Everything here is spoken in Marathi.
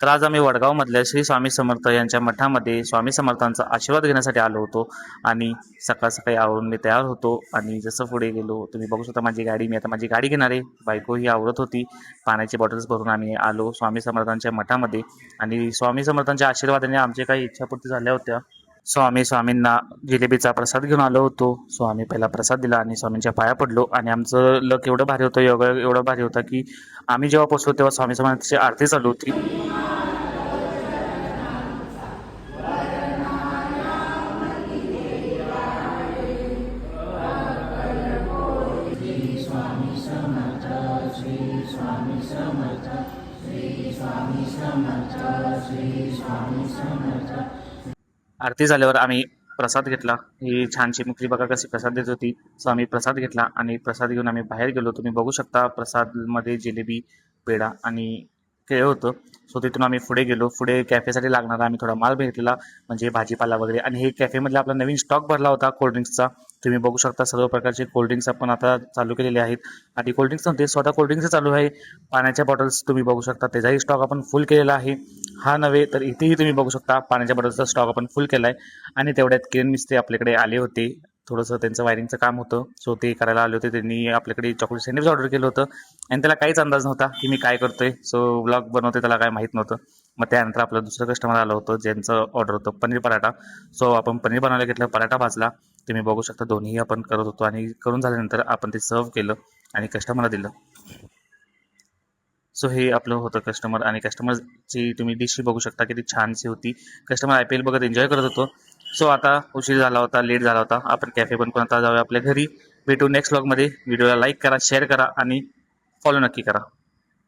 तर आज आम्ही वडगावमधल्या श्री स्वामी समर्थ यांच्या मठामध्ये स्वामी समर्थांचा आशीर्वाद घेण्यासाठी आलो होतो आणि सकाळ सकाळी आवरून मी तयार होतो आणि जसं पुढे गेलो तुम्ही बघू शकता माझी गाडी, मी आता माझी गाडी घेणार आहे. बायको ही आवरत होती. पाण्याची बॉटल्स भरून आम्ही आलो स्वामी समर्थांच्या मठामध्ये आणि स्वामी समर्थांच्या आशीर्वादाने आमच्या काही इच्छापूर्ती झाल्या होत्या. स्वामींना जिलेबीचा प्रसाद घेऊन आलो होतो. स्वामी पहिला प्रसाद दिला आणि स्वामींच्या पाया पडलो आणि आमचं लक एवढं भारी होतं, एवढं भारी होतं की आम्ही जेव्हा पोचलो तेव्हा स्वामी समर्थांची आरती चालू होती. आरती झाल्यावर आम्ही प्रसाद घेतला. ही छानशी मुकली बघा कशी प्रसाद देत होती. सो आम्ही प्रसाद घेतला आणि प्रसाद घेऊन आम्ही बाहेर गेलो. तुम्ही बघू शकता प्रसादमध्ये जिलेबी, पेढा आणि केळं होतं. सो तिथून आम्ही पुढे गेलो. पुढे कॅफेसाठी लागणारा आम्ही थोडा माल घेतला, म्हणजे भाजीपाला वगैरे. आणि हे कॅफेमधला आपला नवीन स्टॉक भरला होता कोल्ड्रिंक्सचा. तुम्ही बघू शकता सर्व प्रकारचे कोल्ड्रिंक्स आपण आता चालू केलेले आहेत. आणि कोल्ड्रिंक्स नव्हते, स्वतः कोल्ड्रिंक्स चालू आहे. पाण्याच्या बॉटल्स तुम्ही बघू शकता त्याचाही स्टॉक आपण फुल केलेला आहे. हा नव्हे तर इथेही तुम्ही बघू शकता पाण्याच्या बॉटल्सचा स्टॉक आपण फुल केला आहे. आणि तेवढ्यात किरण मिस्त्री आपल्याकडे आले होते. थोडंसं त्यांचं वायरिंगचं काम होतं, सो ते करायला आले होते. त्यांनी आपल्याकडे चॉकलेट सँडविच ऑर्डर केलं होतं आणि त्याला काहीच अंदाज नव्हता की मी काय करतोय. सो ब्लॉग बनवते त्याला काय माहीत नव्हतं. मग त्यानंतर आपलं दुसरं कस्टमर आलं होतं ज्यांचं ऑर्डर होतं पनीर पराठा. सो आपण पनीर बनवायला घेतलं, पराठा भाजला. तुम्ही बघू शकता दोन्ही आपण करत होतो आणि करून झाल्यानंतर आपण ते सर्व केलं आणि कस्टमरला दिलं. सो हे आपलं होतं कस्टमर आणि कस्टमरची तुम्ही डिश बघू शकता किती छानशी होती. कस्टमर IPL बघत एन्जॉय करत होतो. सो आता उशीर झाला होता, लेट झाला होता. आपण कॅफे बंद करून आता जाऊया आपल्या घरी. भेटू नेक्स्ट व्लॉगमध्ये. व्हिडिओला लाईक करा, शेअर करा आणि फॉलो नक्की करा.